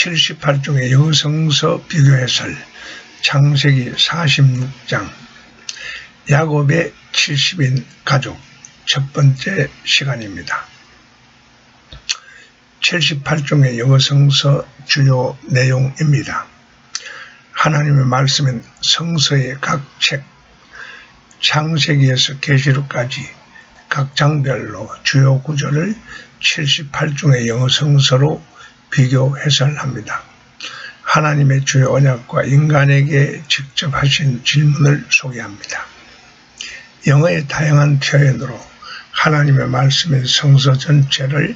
78종의 여성서 비교해설 창세기 46장 야곱의 70인 가족 첫 번째 시간입니다. 78종의 여성서 주요 내용입니다. 하나님의 말씀은 성서의 각 책, 창세기에서 계시록까지 각 장별로 주요 구절을 78종의 여성서로 비교 해설합니다. 하나님의 주요 언약과 인간에게 직접 하신 질문을 소개합니다. 영어의 다양한 표현으로 하나님의 말씀의 성서 전체를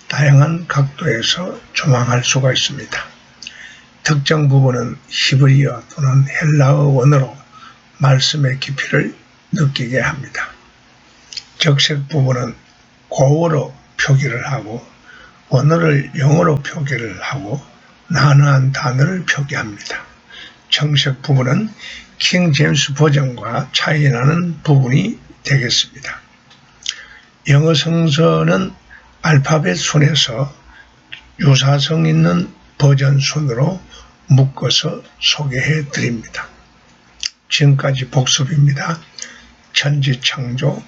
다양한 각도에서 조망할 수가 있습니다. 특정 부분은 히브리어 또는 헬라어 원어로 말씀의 깊이를 느끼게 합니다. 적색 부분은 고어로 표기를 하고 원어를 영어로 표기를 하고 난해한 단어를 표기합니다. 청색 부분은 킹 제임스 버전과 차이나는 부분이 되겠습니다. 영어 성서는 알파벳 순에서 유사성 있는 버전 순으로 묶어서 소개해 드립니다. 지금까지 복습입니다. 천지창조,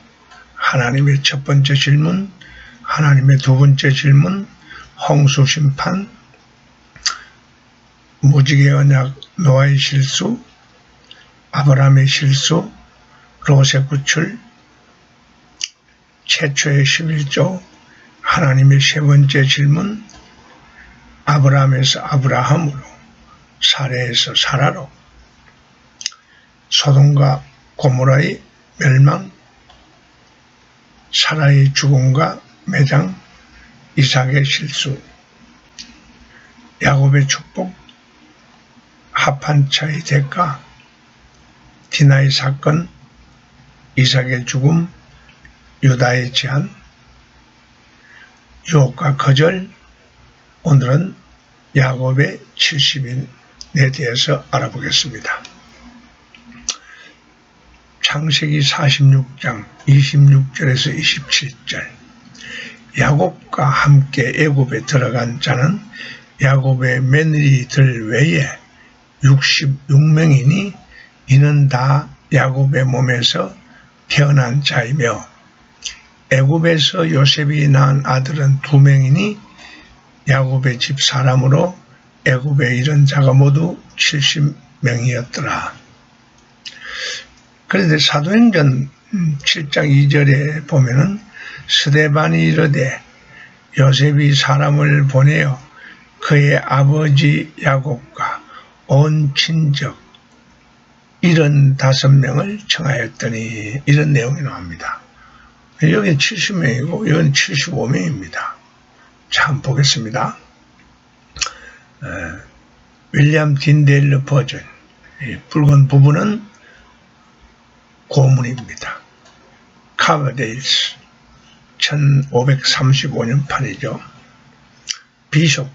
하나님의 첫 번째 질문, 하나님의 두 번째 질문, 홍수심판, 무지개 언약 노아의 실수, 아브라함의 실수, 롯의 구출, 최초의 11조, 하나님의 세 번째 질문, 아브라함에서 아브라함으로, 사레에서 사라로, 소돔과 고모라의 멸망, 사라의 죽음과 매장, 이삭의 실수, 야곱의 축복, 합한차의 대가, 디나의 사건, 이삭의 죽음, 유다의 제한, 유혹과 거절. 오늘은 야곱의 70인에 대해서 알아보겠습니다. 창세기 46장 26절에서 27절 야곱과 함께 애굽에 들어간 자는 야곱의 며느리들 외에 66명이니 이는 다 야곱의 몸에서 태어난 자이며 애굽에서 요셉이 낳은 아들은 2명이니 야곱의 집 사람으로 애굽에 이른 자가 모두 70명이었더라. 그런데 사도행전 7장 2절에 보면은 스데반이 이르되 요셉이 사람을 보내어 그의 아버지 야곱과 온 친족 75명을 청하였더니 이런 내용이 나옵니다. 여기는 70명이고 여기는 75명입니다. 자, 한번 보겠습니다. 윌리엄 딘데일러 버전 붉은 부분은 고문입니다. 카버데일스 1535년 판이죠. 비숍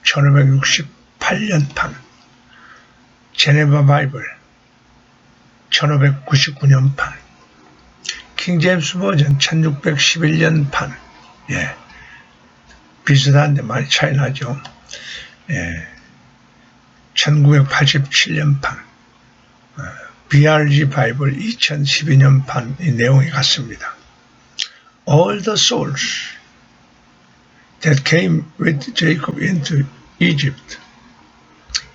1568년 판, 제네바 바이블 1599년 판, 킹 제임스 버전 1611년 판, 비슷한데 많이 차이 나죠. 1987년 판, BRG 바이블 2012년 판 이 내용이 같습니다. All the souls that came with Jacob into Egypt,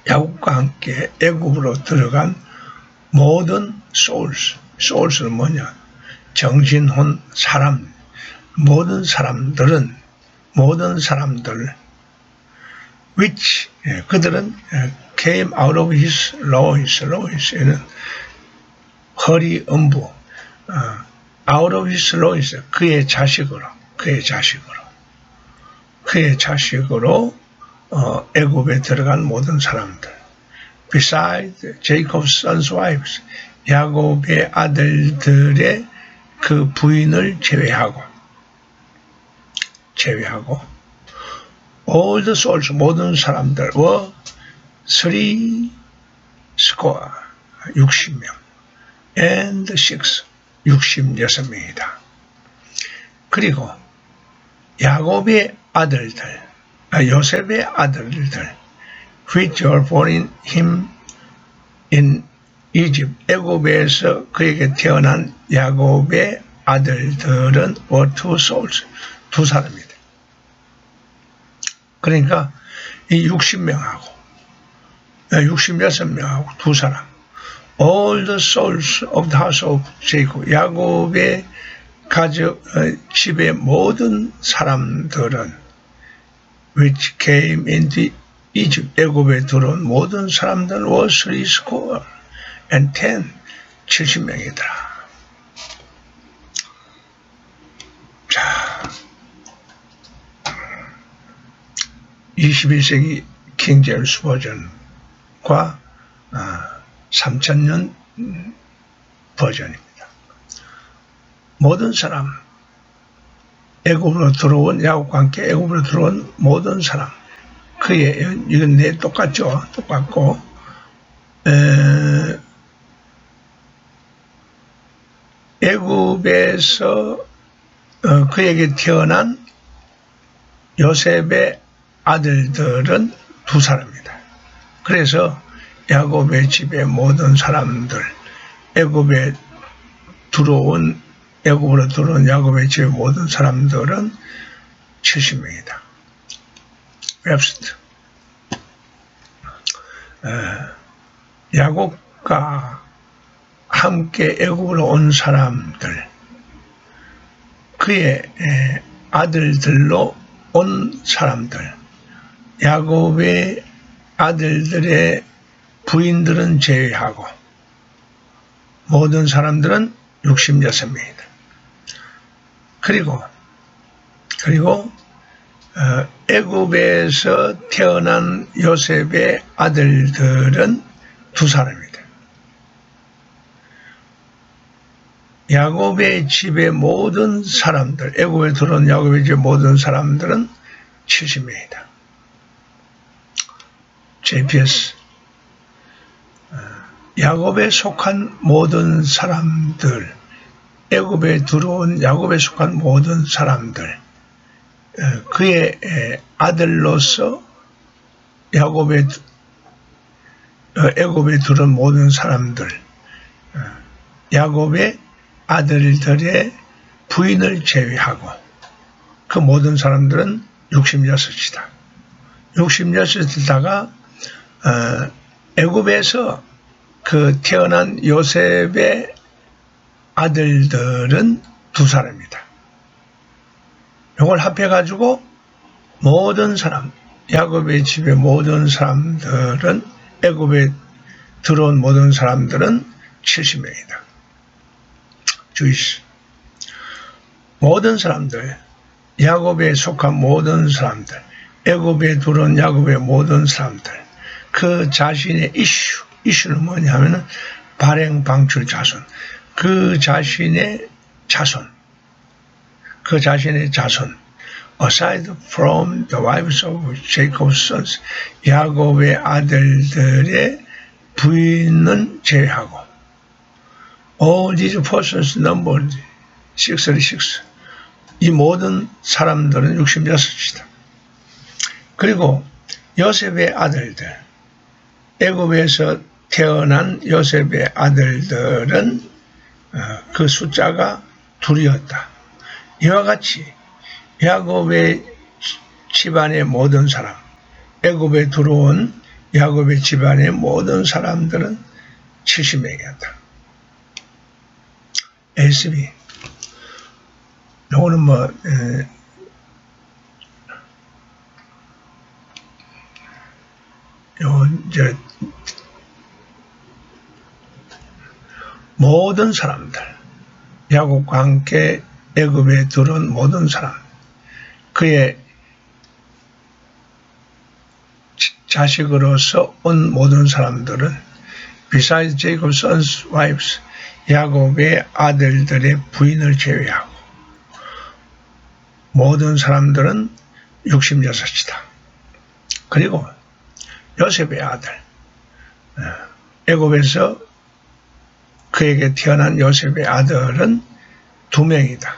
야곱과 함께 애굽으로 들어간 모든 souls는 뭐냐? 정신, 혼, 사람, 모든 사람들, which, 그들은 came out of his lois에는 허리, 음부, out of his lois, 그의 자식으로 애굽에 들어간 모든 사람들. Besides Jacob's sons' wives, 야곱의 아들들의 그 부인을 제외하고 all the souls, 모든 사람들 were 60 60명 and 66명이다. 그리고 야곱의 아들들, 요셉의 아들들, which were born in him in Egypt. 애굽에서 그에게 태어난 야곱의 아들들은 were two souls, 두 사람이다. 그러니까 이 60명하고 66명하고 두 사람. All the souls of the house of Jacob. 야곱의 가족 집의 모든 사람들은 which came into Egypt. 애굽에 들어온 모든 사람들은 were 70 and 10. 70명이더라. 자, 21세기 킹 제임스 버전과 3000년 버전입니다. 모든 사람, 애굽으로 들어온 야곱과 함께 애굽으로 들어온 모든 사람, 그의 이건 네 똑같죠? 똑같고 애굽에서 그에게 태어난 요셉의 아들들은 두 사람이다. 그래서 야곱의 집의 모든 사람들, 애굽으로 들어온 야곱의 집의 모든 사람들은 70명이다. 웹스트. 야곱과 함께 애굽으로 온 사람들, 그의 아들들로 온 사람들, 야곱의 아들들의 부인들은 제외하고 모든 사람들은 66명이다. 그리고 애굽에서 태어난 요셉의 아들들은 두 사람이다. 야곱의 집의 모든 사람들, 애굽에 들어온 야곱의 집의 모든 사람들은 70명이다. JPS. 야곱에 속한 모든 사람들, 애굽에 들어온 야곱에 속한 모든 사람들, 그의 아들로서 애굽에 들어온 모든 사람들, 야곱의 아들들의 부인을 제외하고 그 모든 사람들은 66이다. 66이다가 애굽에서 그 태어난 요셉의 아들들은 두 사람이다. 이걸 합해가지고 모든 사람, 야곱의 집의 모든 사람들은, 애굽에 들어온 모든 사람들은 70명이다. 주이스. 모든 사람들, 야곱에 속한 모든 사람들, 애굽에 들어온 야곱의 모든 사람들, 그 자신의 이슈는 뭐냐면은 발행 방출 자손, 그 자신의 자손, aside from the wives of Jacob's sons, 야곱의 아들들의 부인은 제외하고, all these persons numbered 636. 이 모든 사람들은 66이다. 그리고 요셉의 아들들, 애굽에서 태어난 요셉의 아들들은 그 숫자가 둘이었다. 이와 같이 야곱의 집안의 모든 사람, 애굽에 들어온 야곱의 집안의 모든 사람들은 70명이었다. SB. 요거는 모든 사람들, 야곱과 함께 애굽에 들어온 모든 사람, 그의 자식으로서 온 모든 사람들은 besides Jacob's sons' wives, 야곱의 아들들의 부인을 제외하고 모든 사람들은 66이다. 그리고 요셉의 아들, 애굽에서 그에게 태어난 요셉의 아들은 2명이다.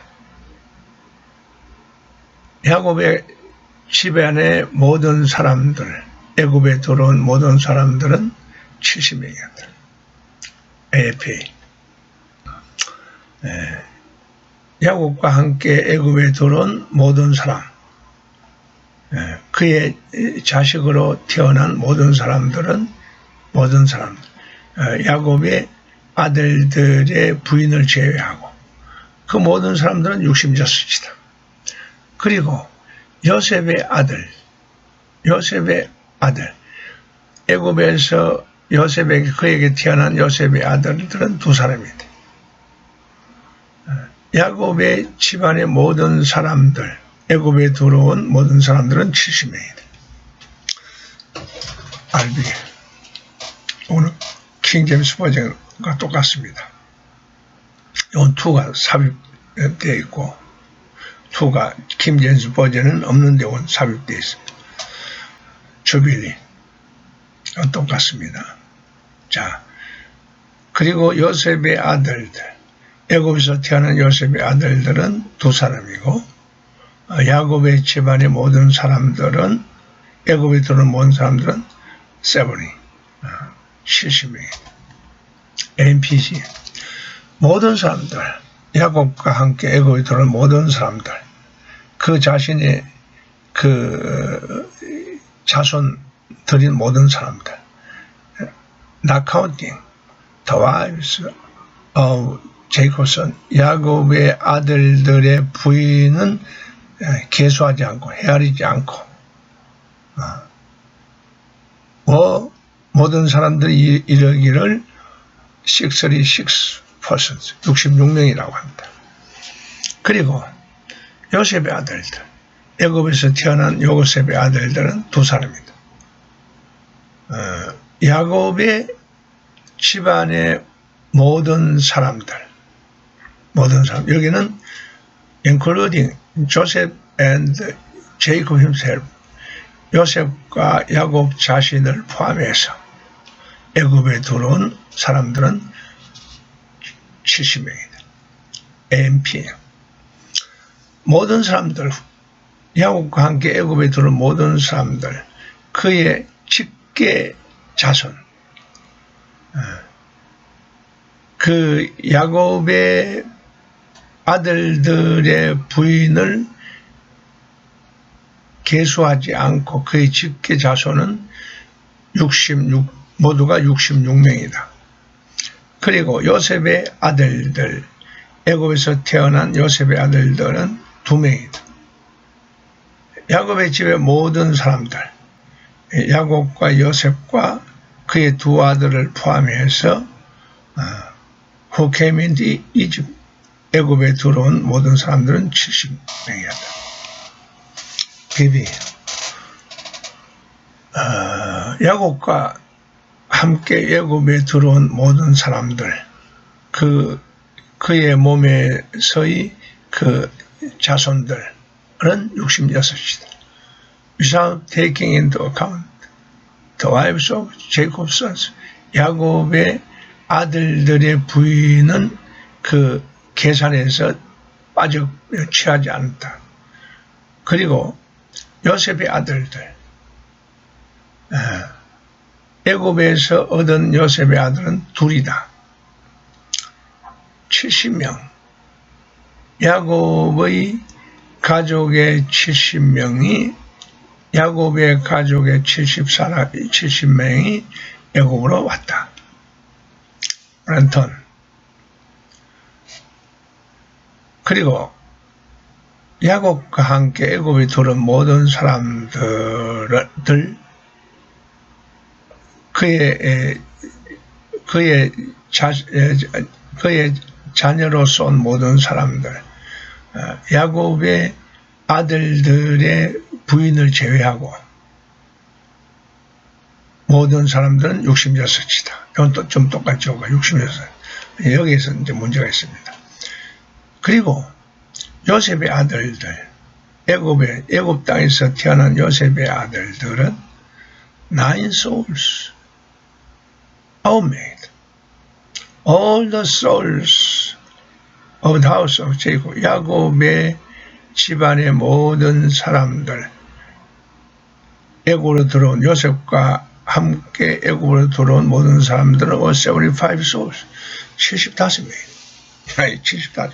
야곱의 집안의 모든 사람들, 애굽에 들어온 모든 사람들은 70명이었다. AFA. 야곱과 함께 애굽에 들어온 모든 사람, 그의 자식으로 태어난 모든 사람들은 야곱의 아들들의 부인을 제외하고 그 모든 사람들은 66이다. 그리고 요셉의 아들, 애굽에서 그에게 태어난 요셉의 아들들은 2사람이다. 야곱의 집안의 모든 사람들, 애굽에 들어온 모든 사람들은 70명이다. RB. 오늘 킹제임스 버전과 똑같습니다. 이건 2가 삽입되어 있고 2가 킹제임스 버전은 없는데 이건 삽입되어 있습니다. 주빌리. 이건 똑같습니다. 자, 그리고 요셉의 아들들, 애굽에서 태어난 요셉의 아들들은 2사람이고 야곱의 집안의 모든 사람들은 애굽에 들어온 모든 사람들은 70명입니다. NPC. 모든 사람들, 야곱과 함께 애굽에 들어온 모든 사람들, 그 자신의 그 자손들인 모든 사람들, not counting the wives of 제이콥은 야곱의 아들들의 부인은 계수하지 않고 헤아리지 않고 모든 사람들이 이르기를 66명이라고 합니다. 그리고 요셉의 아들들, 애굽에서 태어난 요셉의 아들들은 2사람입니다. 야곱의 집안의 모든 사람들, 여기는 including Joseph and Jacob himself, 요셉과 야곱 자신을 포함해서 애굽에 들어온 사람들은 70명이다. AMP. 모든 사람들, 야곱과 함께 애굽에 들어온 모든 사람들, 그의 직계 자손, 그 야곱의 아들들의 부인을 계수하지 않고 그의 직계 자손은 모두가 66명이다. 그리고 요셉의 아들들, 애굽에서 태어난 요셉의 아들들은 2명이다. 야곱의 집의 모든 사람들, 야곱과 요셉과 그의 2 아들을 포함해서 who came into Egypt, 애굽에 들어온 모든 사람들은 70명이었다. 비비. 야곱과 함께 애굽에 들어온 모든 사람들, 그의 몸에서의 그 자손들은 66이다. Without taking into account the wives of Jacob's sons, 야곱의 아들들의 부인은 그 계산에서 취하지 않았다. 그리고 요셉의 아들들, 애굽에서 얻은 요셉의 아들은 2이다. 70명. 야곱의 가족의 70명이 야곱의 가족의 70명이 애굽으로 왔다. 랜턴. 그리고 야곱과 함께 애굽에 들어온 모든 사람들, 그의 자녀로서 온 모든 사람들, 야곱의 아들들의 부인을 제외하고 모든 사람들은 66이다. 이건 또 좀 똑같죠. 66. 여기에서 이제 문제가 있습니다. 그리고 요셉의 아들들, 애굽 땅에서 태어난 요셉의 아들들은 9 souls are made. All the souls of the house of Jacob, 야곱의 집안의 모든 사람들, 애굽으로 들어온 요셉과 함께 애굽으로 들어온 모든 사람들은 75 souls, 75명이. 75.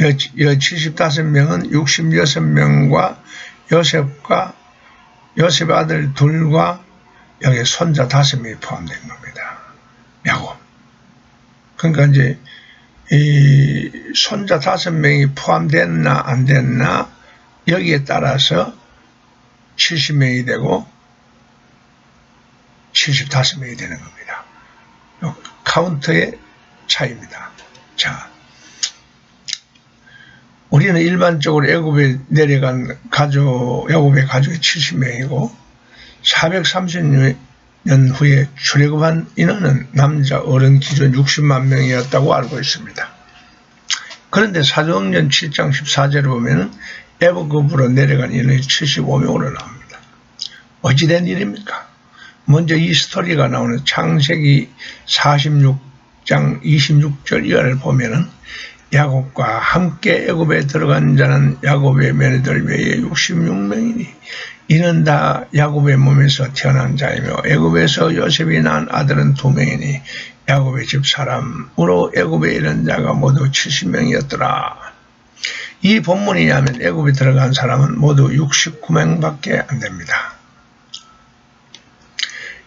이 75명은 66명과 요셉의 아들 둘과 여기 손자 5명이 포함된 겁니다. 야곱. 그러니까 이제 이 손자 5명이 포함됐나 안 됐나 여기에 따라서 70명이 되고 75명이 되는 겁니다. 카운트의 차이입니다. 자, 우리는 일반적으로 애굽에 내려간 야곱의 가족이 70명이고 430년 후에 출애굽한 인원은 남자 어른 기준 60만 명이었다고 알고 있습니다. 그런데 사도행전 7장 14절을 보면 애굽으로 내려간 인원이 75명으로 나옵니다. 어찌된 일입니까? 먼저 이 스토리가 나오는 창세기 46장 26절 이하를 보면은 야곱과 함께 애굽에 들어간 자는 야곱의 며느리들 외에 66명이니 이는 다 야곱의 몸에서 태어난 자이며 애굽에서 요셉이 낳은 아들은 2명이니 야곱의 집 사람으로 애굽에 이른 자가 모두 70명이었더라. 이 본문에 의하면 애굽에 들어간 사람은 모두 69명밖에 안 됩니다.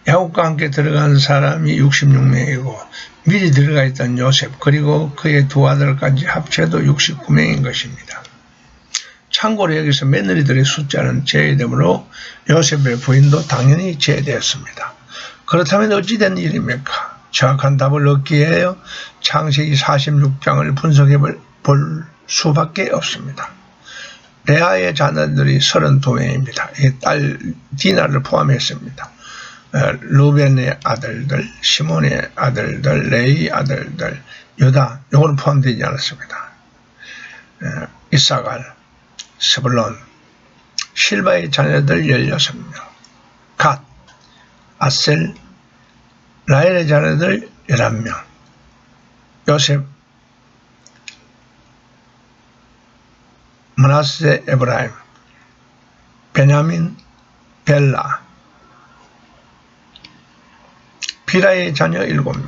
야곱과 함께 들어간 사람이 66명이고 미리 들어가 있던 요셉 그리고 그의 두 아들까지 합쳐도 69명인 것입니다. 참고로 여기서 며느리들의 숫자는 제외되므로 요셉의 부인도 당연히 제외되었습니다. 그렇다면 어찌된 일입니까? 정확한 답을 얻기 위하여 창세기 46장을 분석해 볼 수밖에 없습니다. 레아의 자녀들이 32명입니다. 딸 디나를 포함했습니다. 루벤의 아들들, 시몬의 아들들, 레이 아들들, 유다, 요거는 포함되지 않았습니다. 이사갈, 스불론, 실바의 자녀들 16명, 갓, 아셀, 라헬의 자녀들 11명, 요셉, 므낫세, 에브라임, 베냐민, 벨라, 비라의 자녀 7명,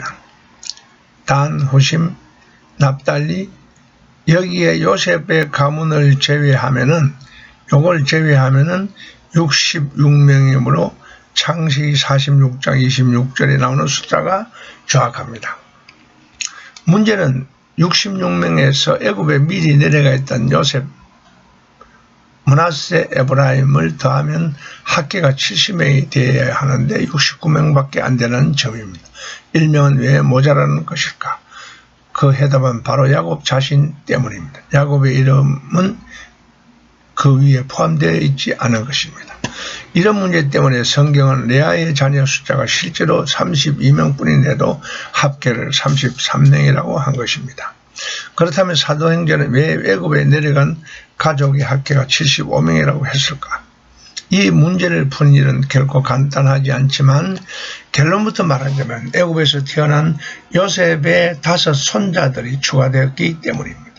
단, 후심, 납달리, 여기에 요셉의 가문을 제외하면은, 요걸 제외하면은 66명이므로 창세기 46장 26절에 나오는 숫자가 정확합니다. 문제는 66명에서 애굽에 미리 내려가 있던 요셉, 므낫세, 에브라임을 더하면 합계가 70명이 되어야 하는데 69명밖에 안 되는 점입니다. 1명은 왜 모자라는 것일까? 그 해답은 바로 야곱 자신 때문입니다. 야곱의 이름은 그 위에 포함되어 있지 않은 것입니다. 이런 문제 때문에 성경은 레아의 자녀 숫자가 실제로 32명뿐인데도 합계를 33명이라고 한 것입니다. 그렇다면 사도행전은 왜 애굽에 내려간 가족의 합계가 75명이라고 했을까? 이 문제를 푸는 일은 결코 간단하지 않지만 결론부터 말하자면 애굽에서 태어난 요셉의 5 손자들이 추가되었기 때문입니다.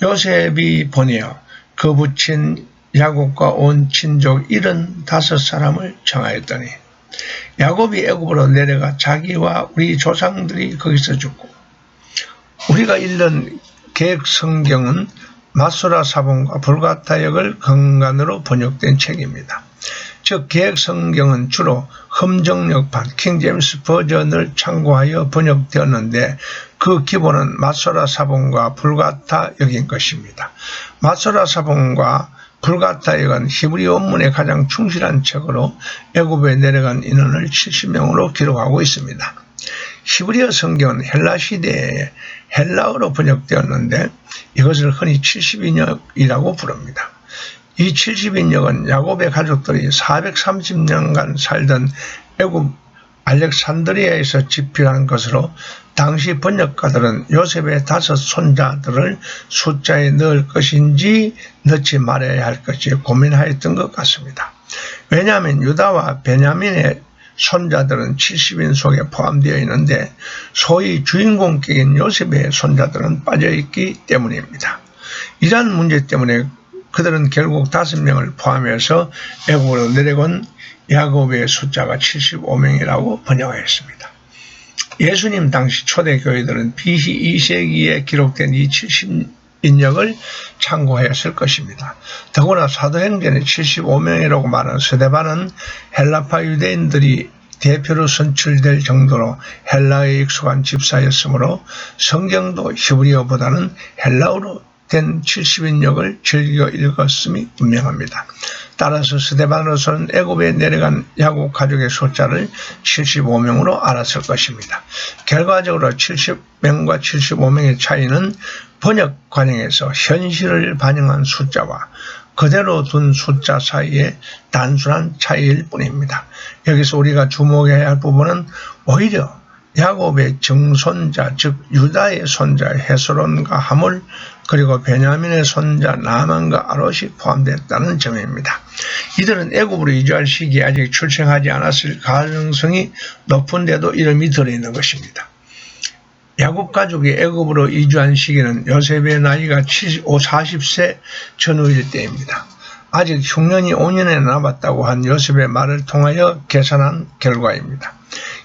요셉이 보내어 그 부친 야곱과 온 친족 75사람을 청하였더니 야곱이 애굽으로 내려가 자기와 우리 조상들이 거기서 죽고 우리가 읽는 개역 성경은 마소라 사본과 불가타 역을 근간으로 번역된 책입니다. 즉 개역 성경은 주로 흠정역판 킹제임스 버전을 참고하여 번역되었는데 그 기본은 마소라 사본과 불가타 역인 것입니다. 마소라 사본과 불가타 역은 히브리 원문에 가장 충실한 책으로 애굽에 내려간 인원을 70명으로 기록하고 있습니다. 히브리어 성경은 헬라 시대에 헬라어로 번역되었는데 이것을 흔히 70인역이라고 부릅니다. 이 70인역은 야곱의 가족들이 430년간 살던 애굽 알렉산드리아에서 집필한 것으로 당시 번역가들은 요셉의 5 손자들을 숫자에 넣을 것인지 넣지 말아야 할 것인지 고민하였던 것 같습니다. 왜냐하면 유다와 베냐민의 손자들은 70인 속에 포함되어 있는데 소위 주인공격인 요셉의 손자들은 빠져있기 때문입니다. 이러한 문제 때문에 그들은 결국 5명을 포함해서 애굽으로 내려온 야곱의 숫자가 75명이라고 번역하였습니다. 예수님 당시 초대교회들은 BC 2세기에 기록된 이 70인역을 참고하였을 것입니다. 더구나 사도행전에 75명이라고 말하는 스데반은 헬라파 유대인들이 대표로 선출될 정도로 헬라어에 익숙한 집사였으므로 성경도 히브리어보다는 헬라어로 된 70인역을 즐겨 읽었음이 분명합니다. 따라서 스데반으로서는 애굽에 내려간 야곱 가족의 숫자를 75명으로 알았을 것입니다. 결과적으로 70명과 75명의 차이는 번역 과정에서 현실을 반영한 숫자와 그대로 둔 숫자 사이의 단순한 차이일 뿐입니다. 여기서 우리가 주목해야 할 부분은 오히려 야곱의 증손자, 즉 유다의 손자 헤스론과 하물, 그리고 베냐민의 손자 나만과 아롯이 포함됐다는 점입니다. 이들은 애굽으로 이주할 시기에 아직 출생하지 않았을 가능성이 높은데도 이름이 들어있는 것입니다. 야곱 가족이 애굽으로 이주한 시기는 요셉의 나이가 40세 전후일 때입니다. 아직 흉년이 5년에 남았다고 한 요셉의 말을 통하여 계산한 결과입니다.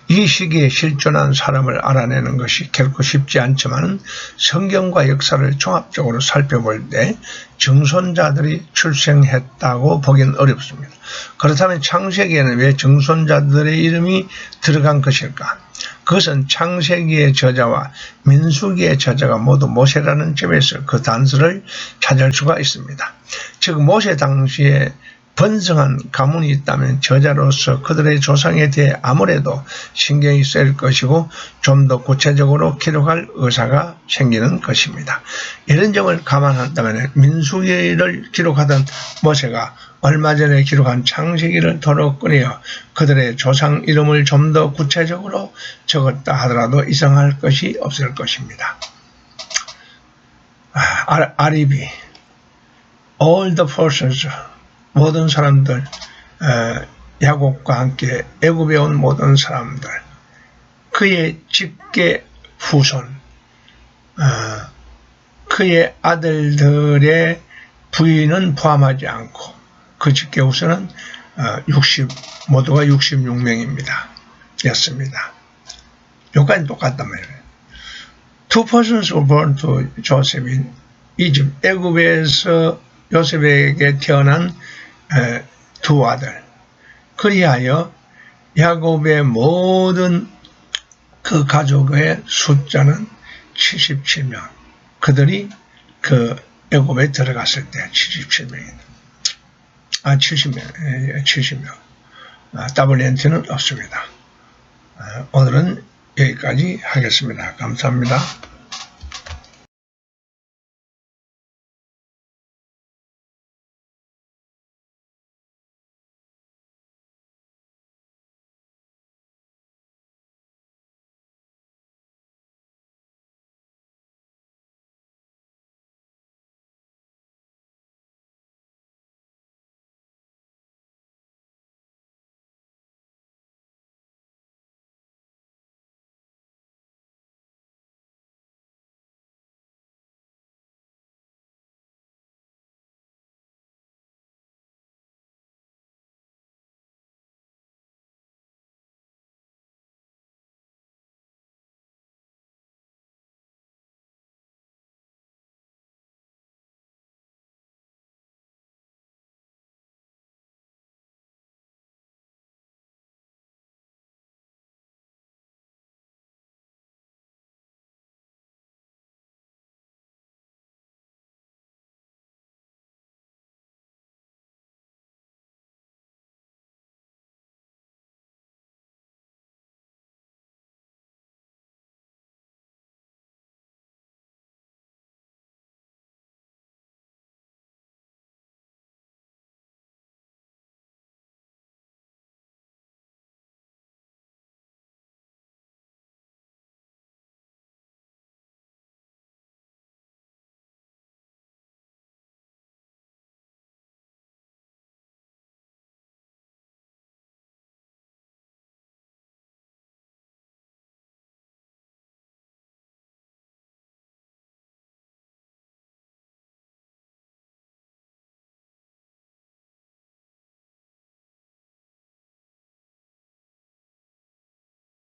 이 시기에 실존한 사람을 알아내는 것이 결코 쉽지 않지만 성경과 역사를 종합적으로 살펴볼 때 증손자들이 출생했다고 보기는 어렵습니다. 그렇다면 창세기에는 왜 증손자들의 이름이 들어간 것일까? 그것은 창세기의 저자와 민수기의 저자가 모두 모세라는 점에서 그 단서를 찾을 수가 있습니다. 즉 모세 당시에 번성한 가문이 있다면 저자로서 그들의 조상에 대해 아무래도 신경이 쓰일 것이고 좀 더 구체적으로 기록할 의사가 생기는 것입니다. 이런 점을 감안한다면 민수기를 기록하던 모세가 얼마 전에 기록한 창세기를 도로 꺼내어 그들의 조상 이름을 좀 더 구체적으로 적었다 하더라도 이상할 것이 없을 것입니다. 아리비 All the persons, 모든 사람들, 야곱과 함께 애굽에 온 모든 사람들, 그의 직계 후손, 그의 아들들의 부인은 포함하지 않고 그 직계 후손은 모두가 66명입니다. 였습니다. 여기까지 똑같단 말이에요. Two persons were born to Joseph in Egypt. 애굽에서 요셉에게 태어난 두 아들. 그리하여 야곱의 모든 그 가족의 숫자는 77명. 그들이 그 애굽에 들어갔을 때 77명입니다. 70명. WNT는 없습니다. 오늘은 여기까지 하겠습니다. 감사합니다.